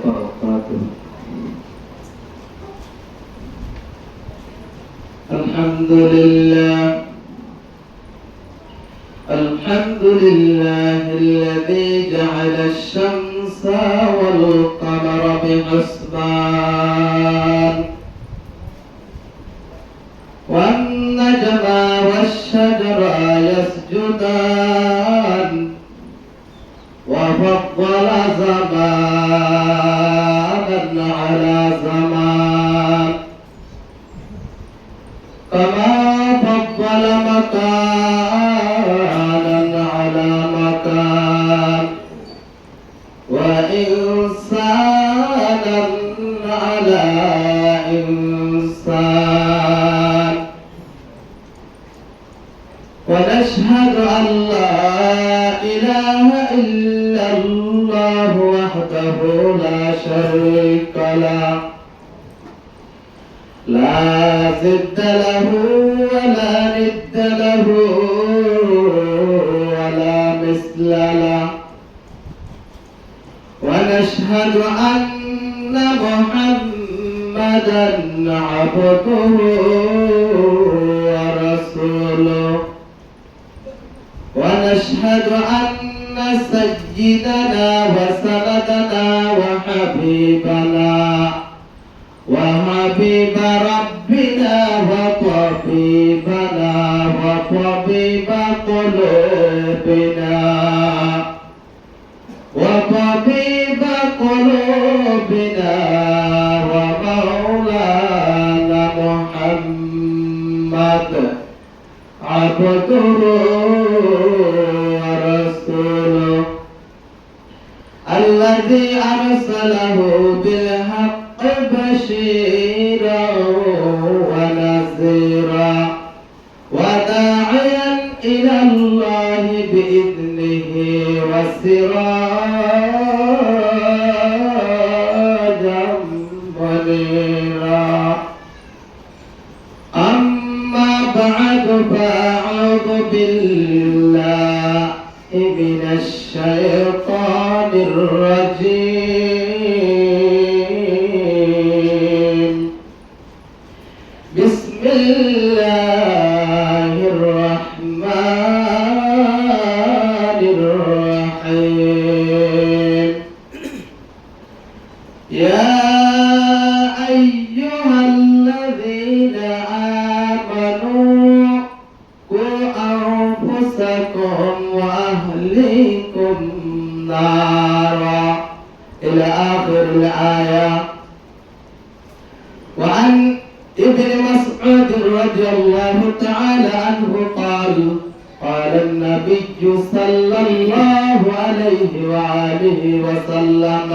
وبركاته. الحمد لله الذي جعل الشمس والقمر بحسبان والنجم والشجر يسجدان وفضل زمانا على زمان كما فضل مكانا على مكان وإنسانا على إنسان ونشهد أن لا إله إلا الله وحده لا شريك له لا ضد له ولا ند له ولا مثل له ونشهد أن محمدا عبده ورسوله ونشهد أن سيدنا وسندنا وحبيبنا وحبيب ربنا وطبيبنا وطبيب قلوبنا وطبيب قلوبنا ومولانا محمد عبده ورسوله الذي أرسله بالحق بشيرا ونذيرا وداعيا إلى الله بإذنه وسراجا منيرا أما بعد فأعوذ بالله من الشيطان الرجيم بسم الله الرحمن الرحيم يا أيها الذين آمنوا قوا أنفسكم وأهليكم نارا إلى آخر الآية. وعن ابن مسعود رضي الله تعالى عنه قال قال النبي صلى الله عليه وآله وسلم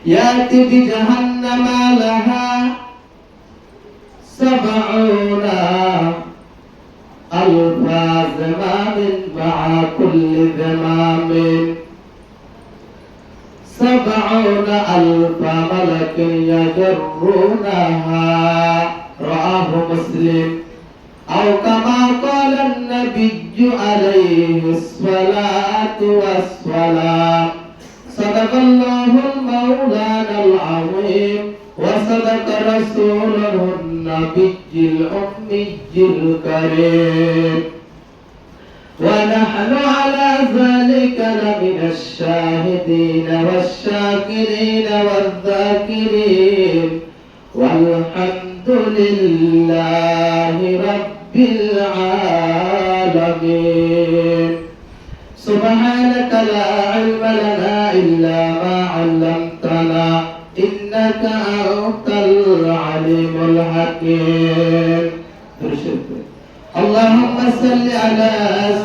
يأتي بجهنم لها 70 ألف زمام مع كل زمام 70 ألف ملك يجرونها رواه مسلم أو كما قال النبي عليه الصلاة والسلام. صدق الله المولانا العظيم وصدق رسوله النبي الأمي الكريم ونحن على ذلك لمن الشاهدين والشاكرين والذاكرين والحمد لله رب العالمين. سبحانك لا علم لنا إلا ما علمتنا إنك أنت العليم الحكيم. اللهم صل على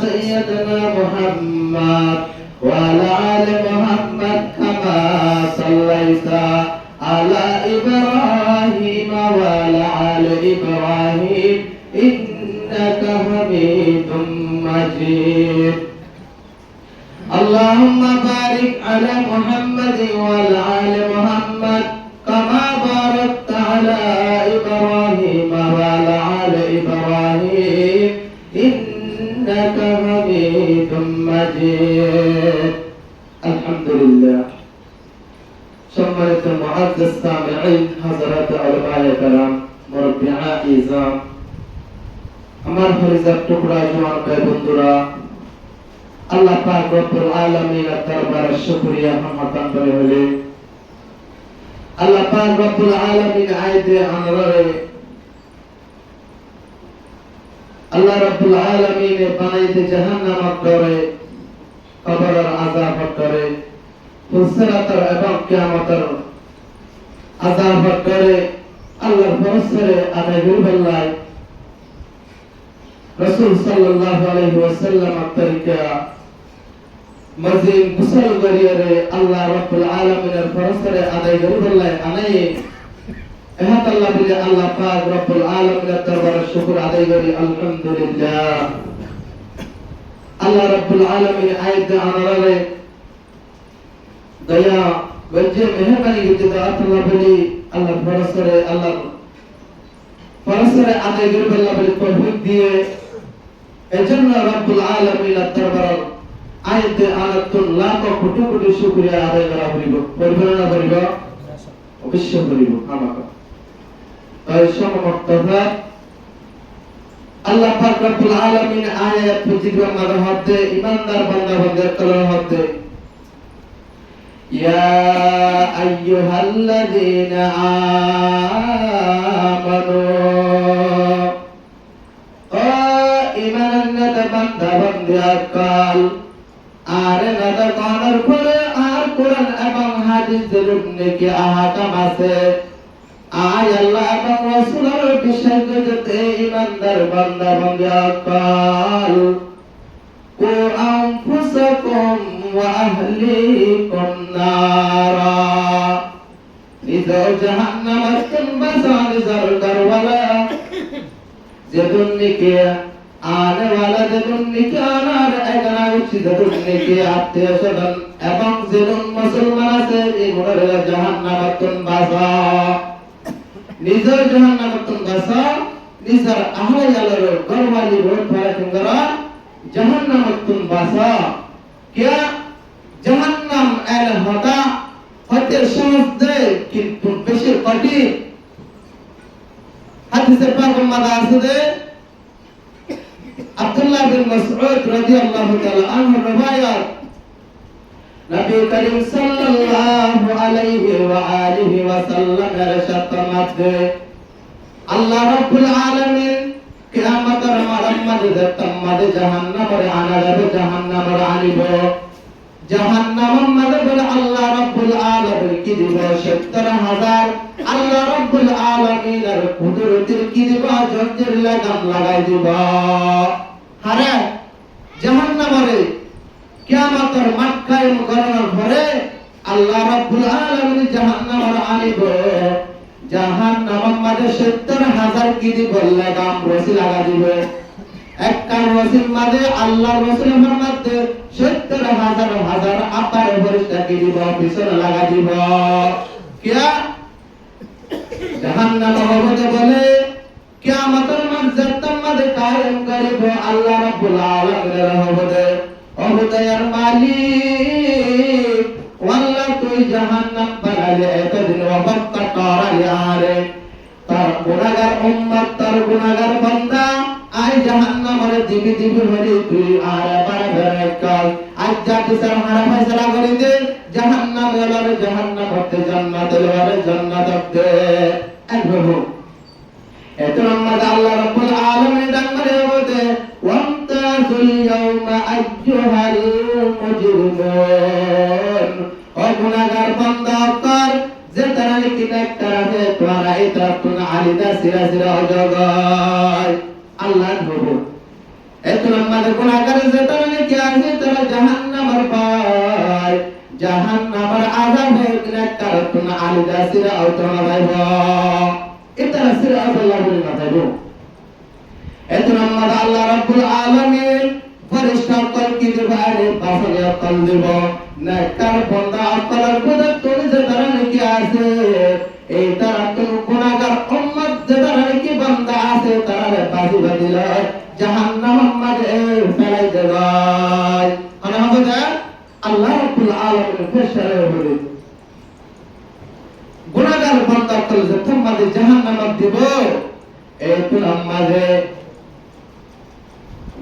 سيدنا محمد وعلى آل محمد كما صليت على إبراهيم وعلى آل إبراهيم إنك حميد مجيد. اللهم بارك على محمد وعلى آل محمد كما باركت على إبراهيم وعلى آل إبراهيم إنك حميد مجيد. الحمد لله. সম্মানিত মুআজ্জাজ সামিঈন, হযরত উলামায়ে কেরাম, মুরব্বিয়া ইজাম, আমার ফরিজার টুকরা জওয়ান ভাই বন্ধুরা, আল্লাহ পাক রব্বুল আলামিনের দরবারে শুকরিয়া হামদান করে হলে আল্লাহ পাক রব্বুল আলামিন আইদে আমরারে আল্লাহ রব্বুল আলামিন বানাইতে জাহান্নাম করে, কবরের আযাব করে, ফুসরাতের এবং কিয়ামতের আযাব করে, আল্লাহর ফরজে আদায় করবেন। রাসূল সাল্লাল্লাহু আলাইহি ওয়াসাল্লাম তরিকা মজিদ গুসল করিয়ে আল্লাহ রাব্বুল আলামিনের ফরজে আদায় করবেন। আনাই এহাত আল্লাহ বলে আল্লাহ পাক রব্বুল আলামিনের দরবারে শুকর আদায় করি, আলহামদুলিল্লাহ। আল্লাহ রাব্বুল আলামিন আয়াত আমারে দয়া বজে মেহেরবানি করতে আল্লাহ বলি আল্লাহ ফরজে আদায় করবেন বলে তৌফিক দিয়ে এজন্য রাব্বুল আলামিনের দরবারে আয়াত আনাতুন লাখ কোটি কোটি শুকরিয়া আদায় করা হইব। করবেন না করিব? অবশ্যই করিব। আমাকে তাই সমমক্তভা আল্লাহ পাক রব্বুল আলামিন আয়াত পজিটিভ মাঝে হতে ইমানদার বান্দা বান্দার কলর হতে ইয়া আইয়ুহাল্লাযীনা আমানু ও ঈমানান্নাত বান্দা বান্দিয়া কাল আরে নাদা কোনের পরে আর কোরআন এবং হাদিসের নেকি আহকাম আছে। আয় আল্লাহ এবং রাসূলের বিষয় জগতে ইমানদার বান্দা বান্দা কাল কু আনফুসাকুম ওয়া আহলিকুম নারা, নিজ জাহান্নাম বাঁচান জারদারওয়ালা যেদুন নিকে আনে ওয়ালা যেদুন নিকে আনার একনা উচিত যেদুন নিকে আত্মীয় স্বজন এবং যেদুন মুসলমান আছে এগুলোর জাহান্নাম বাঁচা, নিজের জাহান্নামতন বাসা, নিজের আহলে আলোর গরওয়ালি রোড ভাড়া কুঙ্গরা জাহান্নামতন বাসা। क्या জাহান্নাম এল হতা হতে সহজ দেয় কিন্তু বেশি কঠিন। হাদিসে পাক মাদা আছে আব্দুল্লাহ বিন মাসউদ রাদিয়াল্লাহু তাআলা আনহু riwayat নবী করিম সাল্লাল্লাহু আলাইহি ওয়া আলিহি ওয়া সাল্লাম ইরশাদ মধ্যে আল্লাহ রাব্বুল আলামিন কিয়ামতের মাঝে তাম্মাদে জাহান্নামের আনাবে জাহান্নামের আনিব জাহান্নামের মাঝে বলে আল্লাহ রাব্বুল আলামিন কি দিব ৭০,০০০ আল্লাহ রাব্বুল আলামিনের কুদরতের কি দিব জঞ্জির লাগাম লাগাই দিব। আরে জাহান্নামের কিয়ামতের মাঠ কায়েম করার পরে আল্লাহ রাব্বুল আলামিন জাহান্নামের আনিব জাহান্নামের মাঝে ৭০,০০০ কি দিব লাগাম রশি লাগা দিব। একটা রশির মাঝে আল্লাহ রাসূলের ফরমাতে ৭০,০০০ আপার ফেরেশতা কি দিব পিছনে লাগা দিব। কিয়া জাহান্নাম হবে বলে কিয়ামতের মাঝে কায়েম করিব আল্লাহ রাব্বুল আলামিনের হবে অবতার মালিক ওয়াল্লাহ তুই জাহান্নাম বানালে এতদিন অবক্তা করালে আরে তার গুনাহগার উম্মত তার গুনাহগার বান্দা আই জাহান্নামের দিবি দিবি হলি তুই আর বাড়াবে কাল আজ জাতি সার হারা ফয়সালা করে দে জাহান্নাম এবারে জাহান্নাম হতে জান্নাত এবারে জান্নাত হতে একভাবে এত নম্বর আল্লাহ রাব্বুল আলামিন ডাকমারে বলতে ওয়ান্তাজুল ইয়াউমা আইয়ুহাল মুজরিমুন ও গুনাহগার বান্দা কর যে তারা কি নেককার আছে তোরা এটা কোন আলিদা সিরা সিরা জগায় আল্লাহ বলবো এত নম্বর গুনাহগার যে তারা কি আছে তারা জাহান্নামের পায় জাহান্নামের আযাবে নেককার কোন আলিদা সিরা ও তোরা ভাইবা এটা সিরা আল্লাহ বলে না তাইবো। এত নম্বর আল্লাহ রাব্বুল আলামিন ফেরেশতা কল কি দিবারে পাশে কল দিব নেককার বান্দা আকলার পদে তোরে যে তারা কি আছে এই তারা কোন গুনাহগার উম্মত যে তারা কি বান্দা আছে তারা বাজি বাজিল জাহান্নামের মাঝে ফেলাই দেবাই। মানে হবে আল্লাহ রাব্বুল আলামিন ফেরেশতা বলে বান্দা কল যে তোমাদের জাহান্নামে দিব এই তুলাম মাঝে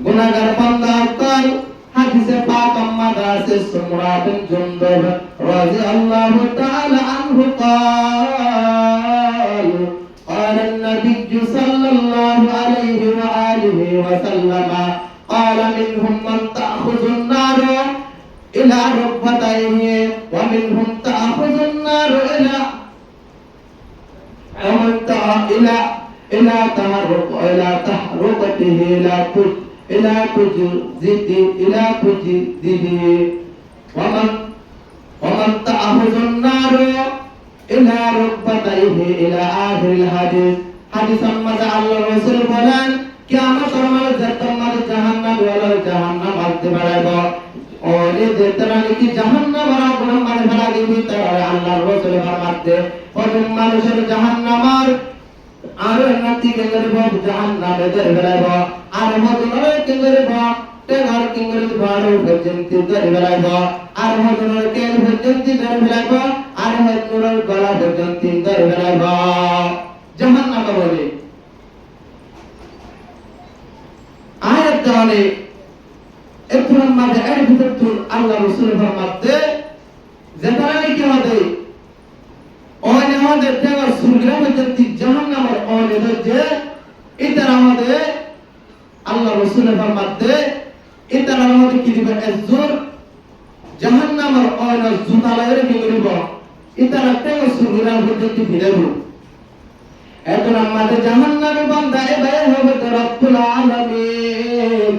গুনাহগার বান্দা কল হাদিসে পাক আম্মাদা আছে সুমরা বিন জুনদুব রাদিয়াল্লাহু তাআলা আনহু قال قال النبي صلى الله عليه وآله وسلم قال منهم من تأخذ النار إلى ركبتيه ومنهم تأخذ النار إلى تحرقته إلى تجديده ومن تأخذ النار إلى ركبتيه إلى آخر الحديث حديث ماذا الله رسول বলেন কিয়ামতের মাঝে তোমার জাহান্নাম ওয়ালা জাহান্নাম আসতে পারবে ওরে যেতরা নাকি জাহান্নাম আর আগুন মানে ফেলা দিবি তারা আল্লাহর রাসূল ফরমাতে ওই মানুষের জাহান্নাম আর নাতি কেঙ্গরে বাবু জাহান্নামে ধরে ফেলাইব আর মদনের কেঙ্গরে বা তেগার কেঙ্গরে বাড়ো পর্যন্ত ধরে ফেলাইব আর মদনের কেল পর্যন্ত ধরে ফেলাইব আর মদনের গলা পর্যন্ত ধরে ফেলাইব জাহান্নাম বলে আয়াত জানে এতরাম মাঝে এর ভিতর তুল আল্লাহ রাসূল ফরমাতে যেতারা নাকি হবে ওনে আমাদের তেগার সুরগরা পর্যন্ত জাহান্নামের ওনে যে ইতারা আমাদের আল্লাহ রাসূল ফরমাতে ইতারা আমাদের কি দিবে এজুর জাহান্নামের ওনে জুতালারে কি করিব ইতারা তেগার সুরগরা পর্যন্ত ভিড়াব এতরাম মাঝে জাহান্নামে বান্দা এ ভাই হবে রব্বুল আলামিন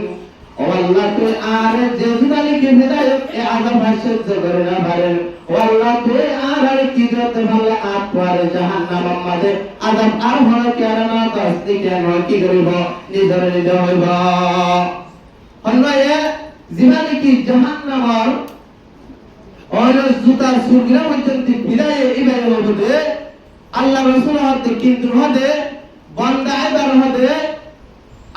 ও আল্লাহ তুই আর যে জুতালিকে হিদায়াত এ আযাব হাসিত করে না পারেন ও আল্লাহ তুই আর কি যত ভালো আপর জাহান্নাম মাঝে আযাব আর হয় কেন না দস্তি কেন কি করিব নিজরে নিতে হইব অন্যয়ে জীবনে কি জাহান্নামর ওই জুতার সুরগিরা পর্যন্ত বিদায় ইবাই হবে আল্লাহ রাসূল হতে কিন্তু হতে বান্দা এবার হতে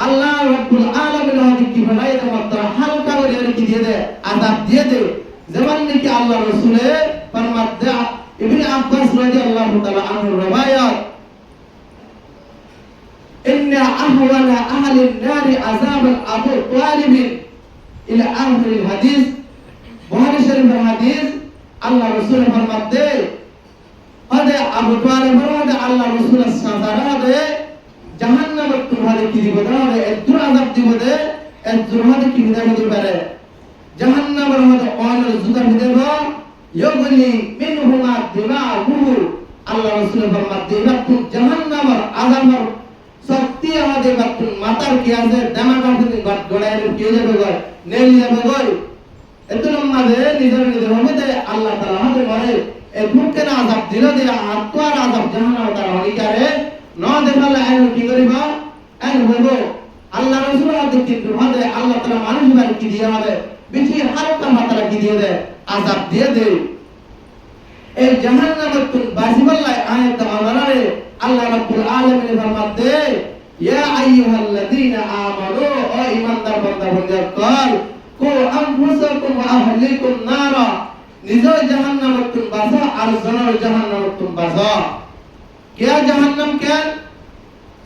আল্লাহ রাব্বুল আলামিন হতে কি বানাই এটা মাত্র হালকা করে কি দিয়ে দেয় আযাব দিয়ে দেয় যেমন নাকি আল্লাহ রাসূল ফরমাতে ইবনে আব্বাস রাদিয়াল্লাহু তাআলা আনহু রওয়ায়াত ইন্না আহওয়ালা আহলিন নারি আযাবাল আবু তালিব ইলা আখির হাদিস বুখারী শরীফের হাদিস আল্লাহ রাসূল ফরমাতে হদে আবু তালিব হদে আল্লাহ রাসূল সাল্লাল্লাহু আলাইহি জাহান্নামে তোমারে কি দিব না এত আযাব দিব দে এত হদে কি বিদায় দিতে পারে জাহান্নামের মধ্যে অনেক জুতা দিব ইয়গলি মিনহুমা দিমাহু আল্লাহ রাসূল ফরমাতে বাতুন জাহান্নামের আযাবের শক্তি আমাদের বাতুন মাথার কি আছে দামাকা থেকে গড়াইলে কি যাবে গয় নেলি যাবে গয় এত লম্মাদে নিজের হবে আল্লাহ তাআলা আমাদের ঘরে এই ফুটকেনা আযাব দিল দে আত্মার আযাব জাহান্নাম তার অধিকারে ন দেখালে আইন কি করিবা আইন হইব আল্লাহ রাসূল আমাদের কিন্তু হবে আল্লাহ তাআলা মানুষ বাড়ি কি দিয়ে হবে বেশি হালকা মাত্রা কি দিয়ে দেয় আযাব দিয়ে দেয় এই জাহান্নামের তুন বাসিবাল্লাহ আয়াত আমারে আল্লাহ রাব্বুল আলামিন ফরমাতে ইয়া আইয়ুহাল্লাযীনা আমানু ও ঈমানদার বান্দা বান্দা কল কো আনফুসাকুম ওয়া আহলিকুম নারা নিজ জাহান্নামের তুন বাসা আর জনের জাহান্নামের তুন বাসা কিয়া জাহান্নাম কেন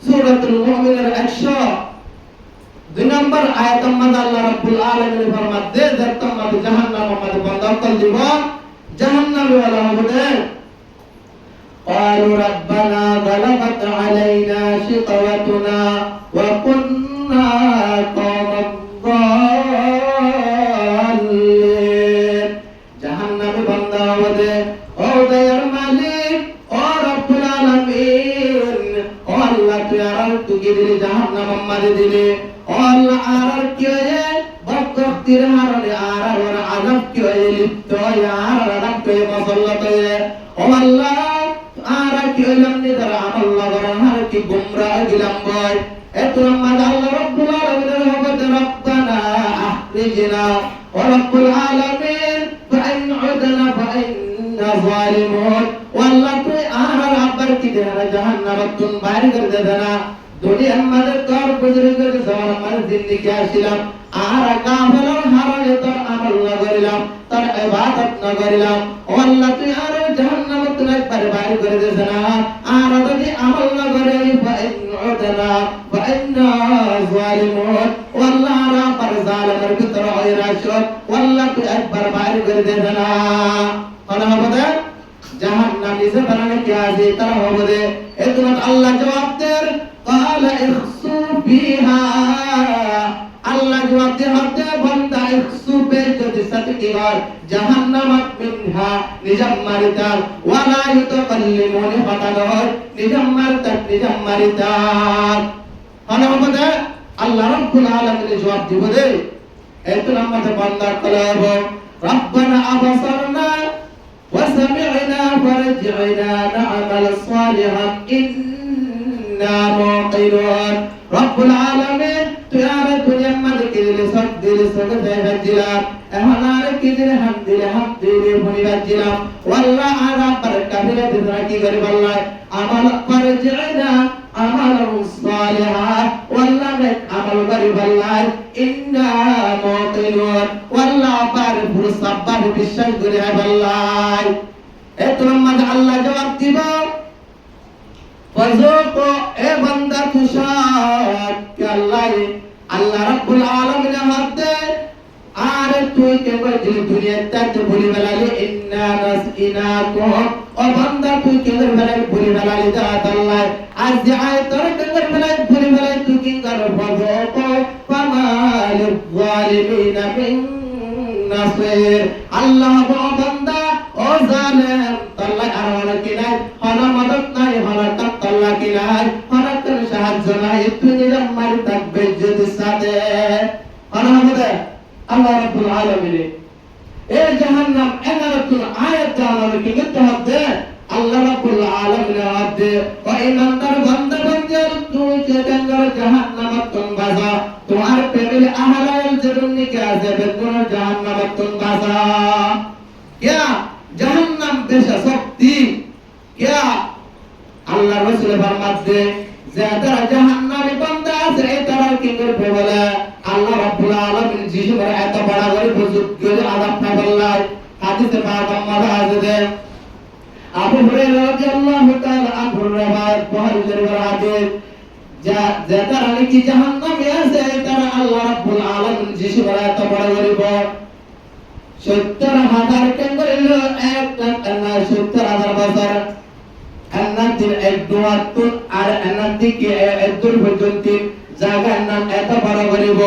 সূরাতুল মুমিনের 102 নম্বর আয়াতের মধ্যে আল্লাহ রাব্বুল আলামিন ফরমাতে যতম মধ্যে জাহান্নামের মধ্যে বান্দা কল দিব জাহান্নামে ওয়ালা হবে قالوا ربنا غلبت علينا شقوتنا وكنا قوما ضالين জাহান্নামে বান্দা হবে ও দয়ার মালিক ও রব্বুল আলামিন ও আল্লাহ তুই আর তুই দিলে জাহান্নাম মাঝে দিলে ও আল্লাহ আর কি হয় বক্তক্তির হারনে আর আযাব কি হয় লিপ্ত আর আযাব কি মুসল্লাত ও আল্লাহ আর কি হইলাম নি তারা আল্লাহ করার আর কি গুমরাহ দিলাম ভাই এত আমাদের আল্লাহ রাব্বুল আলামিনের হবে রব্বানা আখরিজনা ওয়া রাব্বুল আলামিন ফাইন উদনা ফাইন্না যালিমুন ওয়াল্লাহ তুই আর আবার কি দেনা জাহান্নাম তুন বাইর করে দেনা দুনিয়া আমাদের তোর বুজুর্গের জওয়ান আমার জিন্দেগি আসিলাম আর কাফের হারালে তোর আমল না করিলাম তোর ইবাদত না করিলাম ও আল্লাহ তুই আর জাহান্নাম থেকে একবার বাইরে করে দিয়েছে না আর যদি আমল না করে ফাইনউদনা ফাইন্না যালিমুন ওয়াল্লাহ পার জালিমের ভিতর হয় রাশদ ওয়াল্লাহ তো একবার বাইরে করে দিয়েছে না কোন হবে জাহান্নাম নিজে বানানো কি আছে তারা হবে এজন্য আল্লাহ জবাব দেন قال اخسوا فيها আল্লাহ জবাব দেন হতে বান্দা ইখসু বে যদি সতকিবার জাহান্নাম মিনহা নিজাম মারিতা ওয়ালা ইতাকাল্লিমুন ফাতানহর নিজাম মারিতা মানে হবে আল্লাহ রাব্বুল আলামিন জবাব দিব দে এতো আমাদের বান্দার কলব রব্বানা আবসারনা ওয়া সামি'না ফারজি'না না'মাল সালিহান ইন্না মুকিনুন রব্বুল আলামিন তুই আর দুনিয়ার মালিকের দিলে সব দেখাচ্ছিলাম এখন আর কি দিলে হাম দিলে ভুলি যাচ্ছিলাম ওয়াল্লাহ আর পার কাফিরা দিরা কি করে বললা আমাল ফারজি'না আমাল সালিহান ওয়াল্লাহ আমাল করি বললা ইন্না মুকিনুন ওয়াল্লাহ পার ফুরসাবাদ বিশ্বাস করে বললা এত নম্বর আল্লাহ জবাব দিব ফজোকো এ বান্দা তুষার কে আল্লাহ রাব্বুল আলামিন হাতে আর তুই কে বলছিস দুনিয়াতে বলি বেলালি ইন্না নাসইনাকুম ও বান্দা তুই কে বেলালি বলি বেলালি দাত আল্লাহ আজ যে আয়াতর কে বেলালি বলি বেলালি তুই কি কর ফজোকো ফামাল যালিমিন মিন নাসির আল্লাহ বান্দা ও জালেম আল্লাহ আর কি নাই হনা মদদ নাই হনা আল্লাহ কি নাই হনা কোন সাহায্য নাই তুই নিজাম মারি থাকবে যদি সাথে হনা হবে আল্লাহ রাব্বুল আলামিন এই জাহান্নাম এনারাতুল আয়াত জানালে কি করতে হবে আল্লাহ রাব্বুল আলামিন হাতে ও ইমানদার বান্দা বান্দির তুই যে গঙ্গার জাহান্নাম তুম বাজা তোমার ফ্যামিলি আহলাল জরুনি কে আছে বেগুন জাহান্নাম তুম বাজা क्या जहन्नम बेशा शक्ति क्या अल्लाह रसूल फरमाते ज्यादा जहन्नामी बंदा আছে তারা কি করবে বলে আল্লাহ রাব্বুল আলামিন জিসুর এত বড় করে বুজুর্গ করে আযাব না বললাই হাদিসে পাক আমরা আছে আবু হুরায়রা রাদিয়াল্লাহু তাআলা আনহু riwayat বুখারী শরীফের হাদিস যারা নাকি জাহান্নামে আছে তারা আল্লাহ রাব্বুল আলামিন জিসুর এত বড় করে 70,000 কেন্দ্র 1,70,000 বছর এনাদির এক দুয়াতুন আর এনাদিকে একদুর পর্যন্ত জায়গার নাম এত বড় করিব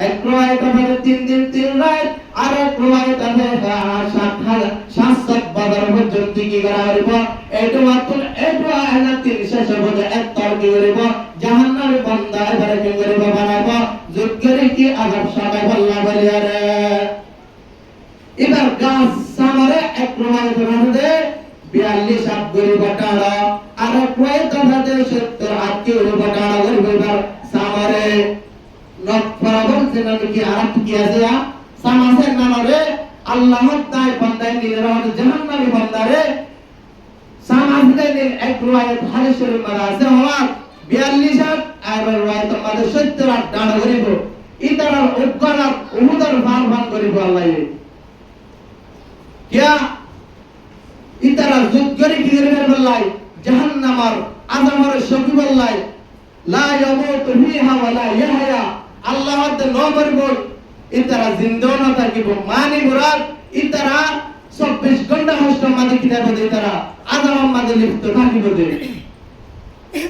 এক রয় তবে 3 দিন 3 রাত আর এক রয় তবে 7,700 বছর পর্যন্ত কি করা হইব এই দুয়াতুন এটা এনাদির শেষ হবে এক তর কি করিব জাহান্নামে বান্দা এবারে কি করিব বানাবো যোগ্যরে কি আযাব সবাই আল্লাহ বলিয়া রে এবার গাছ সামরে এক প্রমাণিত ভাবে 42 হাত গরি বাটাড়া আর কয়েক ভাবে 70 হাত গরি বাটাড়া গরিবার সামরে নফরাবন সেনাকে কি আর কি আছে সামাসের নামে আল্লাহ তাআলা বান্দাই নিয়ে রহমত জাহান্নামী বান্দারে সামাসে দিন এক রওয়ায়াত হাদিসের মধ্যে আছে হওয়া 42 হাত আর রওয়ায়াত মধ্যে 70 হাত ডাড়া গরিব ইতারা উপকার উহুদের ভান গরিব আল্লাহ क्या इतरा जुगरी की रे बल्लाई जहन्नमर आदमर शबी बल्लाई ला यमूत फीहा वला यहया अल्लाह द नोबर बोल इतरा जिंदो न থাকিব मानी मुराद इतरा 24 घंटा हस्त मादे किताब दे इतरा आदम मादे लिप्त থাকিব दे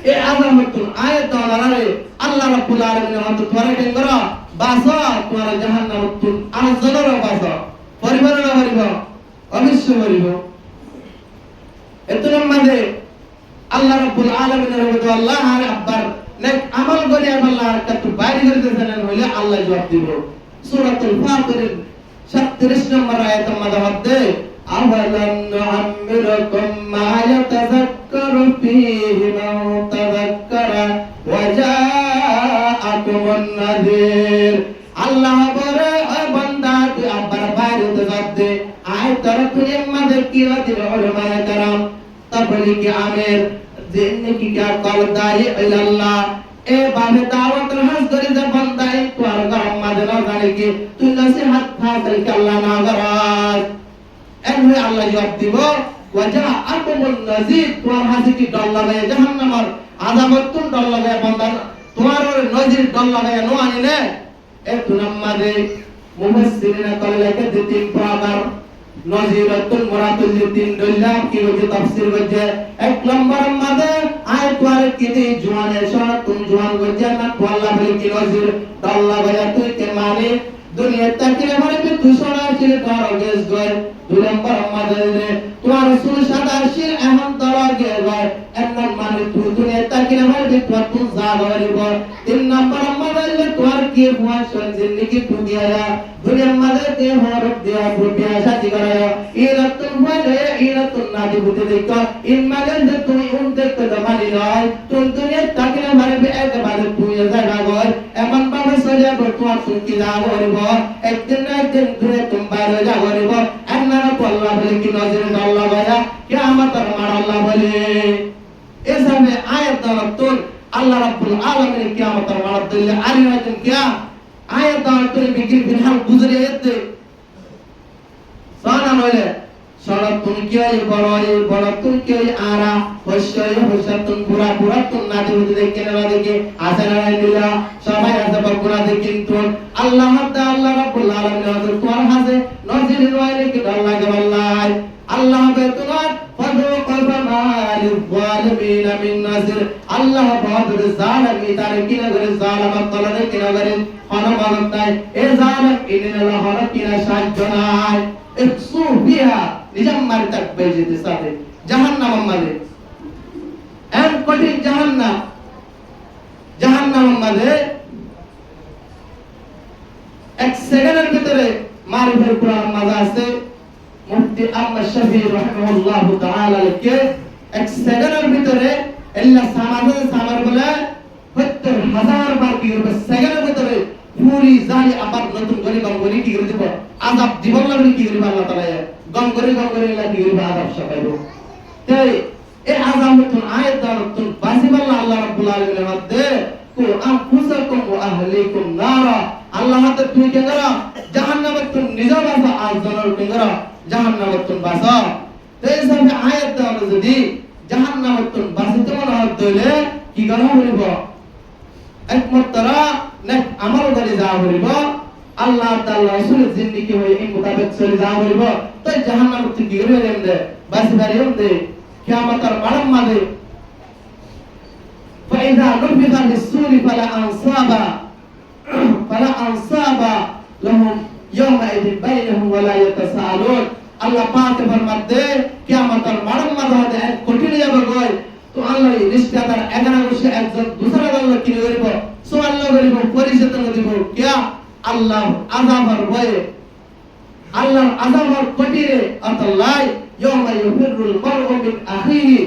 ए आदम तुम आयत दालारे अल्लाह रब्बुल आलामीन हत তোরা কেন করা বাসা তোরা জাহান্নাম তুম আর জনর বাসা পরিবার না পরিবার অবশ্য বলিব এত নম্বরে আল্লাহ রাব্বুল আলামিনের রহমত আল্লাহ আর আকবার নেক আমল করি আল্লাহ আর কত বাইরে করতেছেন হইলে আল্লাহ জবাব দিব সূরাতুল ফাতির 37 নম্বর আয়াতের মধ্যে আওয়ালাম নুআম্মিরুকুম মা ইয়াতাযাক্কারু ফীহি মান তাযাক্কারা ওয়া জাআকুমুন নাযীর আল্লাহ বলে ও বান্দা তুই আবার বাইরে হতে যাবে আয় তোর তুই আমাদের কি রাতে উলামা کرام তাবলিগ আমির জিন্নি কি क्या কল দাই ইল্লাল্লাহ এ বাবে দাওয়াত হাস করে যে বান্দা এই তোর গরম মাঝে না জানে কি তুই নসিহত হাসিল কে আল্লাহ না করাস এমনি আল্লাহ জবাব দিব ওয়াজা আকুমুন নাজির তোমার হাসি কি ডর লাগায় জাহান্নামের আযাবতুন ডর লাগায় বান্দা তোমার নজির ডর লাগায় নো আনিলে এক নাম্বারে মুফাসসিরিনা কলেকে তিন প্রকার নজিরাতুল মুরাতুল তিন দল্লা কি হচ্ছে তাফসীর হচ্ছে এক নম্বর মাঝে আয়াত ওয়ারে কি দি জওয়ানে শরাতুন জওয়ান হচ্ছে না আল্লাহ বলে কি নজির ডর লাগায় তুই কে মানে দুনিয়া তাকিলে মানে তুই সরা ছিল তোর গেস গয় দুই নম্বর মাঝে তোমার রাসূল সাদা শির এখন দরা গে গয় এক নম্বর মানে তুই দুনিয়া তাকিলে মানে তুই জাগরিব তিন নম্বর মাঝে তোমার কি হুয়া জিন্দেগি টুকিয়া দুনিয়া মাঝে তে হরফ দিয়া রুপিয়া শাদি করায় ইরাতুল ওয়ালে ইরাতুল নাদি বুতে দেখ ইন মাঝে যে তুমি উন দেখতে দমানি নয় তুই দুনিয়া তাকিলে মানে একবারে তুই জায়গা গয় এমন ভাবে সজা কর তোমার তুই কি জাগরিব একদিন না একদিন দূরে তুমি বাইরে জাগরিব আন্নারা আল্লাহ বলে কি নজরে আল্লাহ ভাইয়া কিয়ামতের মার আল্লাহ বলে এসামে আয়াত দাওয়াতুল আল্লাহ রাব্বুল আলামিন কিয়ামতের মার দিলে আলিমাতুন কিয়া আয়াত দাওয়াতুল বিকির বিহাল গুজরে এতে সানা নইলে সরাতুন কিয়া বড় তুন কিয়া আরা হইসয় হইসাতুন পুরা পুরা তুন না দিতে দেখে না দেখে আসারা নিলা সবাই আছে বকুনা কিন্তু আল্লাহ রাব্বুল আলামিন হযরত তোমার হাসে নজির ওয়াইলে কি আল্লাহ গল্লাই আল্লাহ বেতুনার ফাদু কলবামালিল যালিমিন মিন নাজির আল্লাহ বাদর জালিমি তার কিনা করে জালামত তলনে কিনা করে হনমানত নাই এ জালিম ইননা হন কিনা সাহায্য নাই একসু বিহা নিজাম মারি তাক বেজেতে সাথে জাহান্নাম মাঝে এম কঠিন জাহান্নাম মাঝে এক সেকেন্ডের ভিতরে মারিফের কোরআন মাঝে আছে মুফতি আহমদ শফি রাহিমাহুল্লাহ তাআলা কে এক সেকেন্ডের ভিতরে আল্লাহ সামার বলে ৭০,০০০ বার কি করবে সেকেন্ডের ভিতরে পুরি জানি আবার নতুন করে গম করে কি করে দিব আযাব জীবন লাগলে কি করবে আল্লাহ তাআলা গম করে আল্লাহ কি করবে আযাব সকাইব তাই এই আযাব নতুন আয়াত নতুন বাসিবাল্লাহ আল্লাহ রাব্বুল আলামিনের মধ্যে কো আনফুসাকুম ওয়া আহলিকুম নারা আল্লাহ হাতে তুই কে করা জাহান্নামে তুই নিজে বাসা আর জনের কে করা জাহান্নামে তুই বাসা তাই সব আয়াত দাও যদি জাহান্নামে তুই বাসিতে মনে হইলে কি করা হইব একমাত্রা নেক আমল করে যাওয়া হইব আল্লাহ তাআলা রাসূলের জিন্দেগি হই এই মোতাবেক চলে যাওয়া হইব তাই জাহান্নামে তুই কি করে দেন বাসি বাড়ি হতে কিয়ামতের মাড়ম মাঝে فإذا نفخ في الصور فلا أنصاب لهم يومئذ بينهم ولا يتساءلون আল্লাহ পাক ফরমাতে কিয়ামতের মাড়ম মাঝে এক কঠিন যাবে গয় তো আল্লাহ রিশতাদার 11 বছর একজন দুসরা আল্লাহ কি করিব সুবহানাল্লাহ করিব পরিচিত দিব কিয়া আল্লাহ আযাবের ভয়ে আল্লাহর আযাবের কঠিনে আল্লাহ ইয়াউমা ইউফিরুল মারউ মিন আখিহি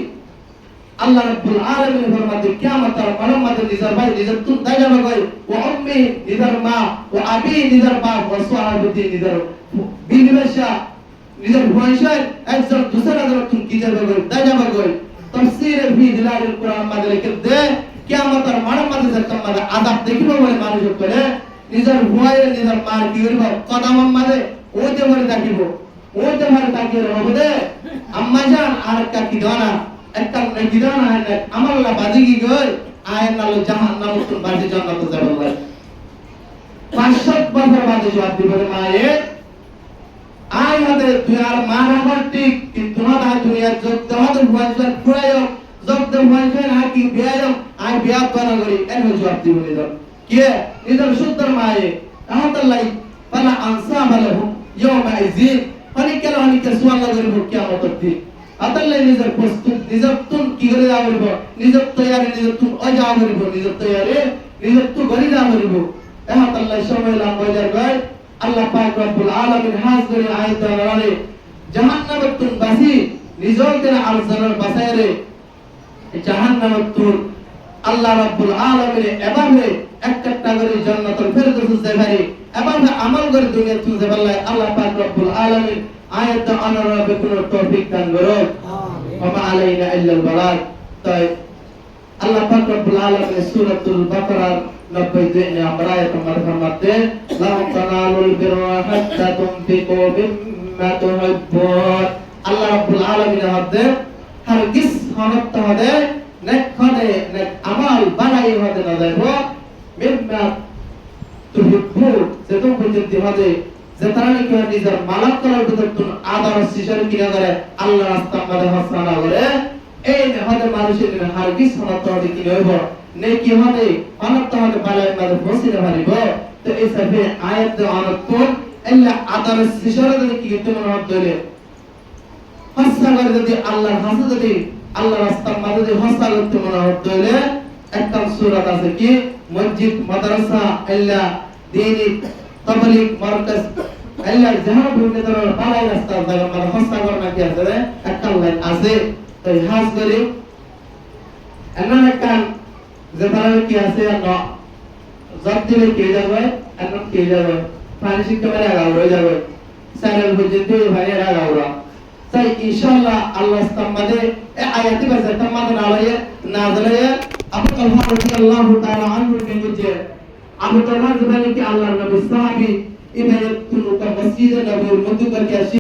আল্লাহ রাব্বুল আলামিন ফরমাতে কিয়ামতের মাড়ম মাঝে নিজের ভাই নিজের তুন দাই যাবে গয় ও উম্মি নিজের মা ও আবি নিজের বাপ ও সাহাবতি নিজের বিনিবেশা নিজের ভয়সয় একজন দুসরা আল্লাহ তুন কি যাবে গয় দাই যাবে গয় তাফসীর ফি দিলালিল কুরআন মাঝে লিখে দে কিয়ামতের মাড়ম মাঝে যে তোমাদের আযাব দেখিব বলে মানুষ করে নিজের ভয়ে নিজের মার কি করিব কদম মাঝে ওইতে ভরে থাকিব ওইতে ভরে থাকিব হবে আম্মা জান আর কা কি দানা একটা কি দানা আমার আল্লাহ বাজি কি গয় আয়ের নাল জাহান্নাম তুন বাজি জান্নাত যাবে বলে 500 বছর বাদে জবাব দিব মায়ে আয় হাতে তুই আর মার আমার ঠিক কিন্তু না দুনিয়ার যোগ তোমাদের ভয়সন ফুরায়ো যোগ দে ভয়সন আর কি বিয়ায়ম আই বিয়া বানা করি এর জবাব দিব নিদ কি নিদর সুন্দর মায়ে আল্লাহ পালা আনসাব লাহু ইয়াউমা ইযিন পানি কেন হানি কে সুবহানাল্লাহ করিব কিয়ামতের দিন আল্লাহ নিজের প্রস্তুত নিজের তুন কি করে যাবরিব নিজের তৈয়ারি নিজের তুন অজা করিব নিজের তৈয়ারি নিজের তু গরি যাবরিব আল্লাহ সময় লাম বজার গায় আল্লাহ পাক রব্বুল আলামিন হাজরে আয়াত দালালে জাহান্নামের তুন বাসি নিজের আল জানার বাসায়রে জাহান্নামের তুন আল্লাহ রাব্বুল আলামিন এভাবে একটা করে জান্নাতুল ফেরদৌস দেখারে এভাবে আমল করে দুনিয়া তুই দেবাল্লাহ আল্লাহ পাক রব্বুল আলামিন আয়াত আনারা বেকুন তৌফিক দান করো আমিন ওয়া মা আলাইনা ইল্লাল বালাগ তাই আল্লাহ পাক রব্বুল আলামিন সূরাতুল বাকারা 90 নম্বর আয়াত ফরমাতে লা তানালুল বিররা হাত্তা তুনফিকু মিম্মা তুহিব্বুন আল্লাহ রাব্বুল আলামিনের মধ্যে হারগিজ হনত হদে নেক হদে নেক আমাল বানাই হদে না যাইব মিম্মা তুহিব্বু যেতম পর্যন্ত হদে যে তারা নাকি নিজের মালাক করার ভিতর তুন আদর শিশর কিনা করে আল্লাহ রাস্তা মধ্যে হাসনা করে এই হদে মানুষের হারগিজ হনত হদে কি হইব নেকি হদে হনত হদে বালাই মধ্যে বসিতে পারিব তো এই সবে আয়াত দে অনর্থ এল্লা আদর শিশর কি তুমি মনে হদলে হসা করে যদি আল্লাহর হাসে যদি আল্লাহ রাস্তার মধ্যে যদি হসা করতে মনে হদলে একটা সূরা আছে কি মসজিদ মাদ্রাসা এল্লা দীনি তাবলীগ মারকাজ এল্লা যাহা বিভিন্ন ধরনের বালাই রাস্তা জায়গা মানে হসা করে নাকি আছে একটা লাইন আছে তো হাস করে এমন একটা যে তারা কি আছে না জব দিলে কে যাবে এখন কে যাবে পানি শিক্ষা মানে আগাও হয়ে যাবে সারাল পর্যন্ত ভাই আগাওরা তাই ইনশাআল্লাহ আল্লাহ তাআলা এই আয়াতি বাজে তামাদ নালায়ে নাজলায়ে আবু তালহা রাদিয়াল্লাহু তাআলা আনহু কে আবু তালহা জানি কি আল্লাহর নবী সাহাবী ইবাদত তুলুকা মসজিদে নববীর মধ্যে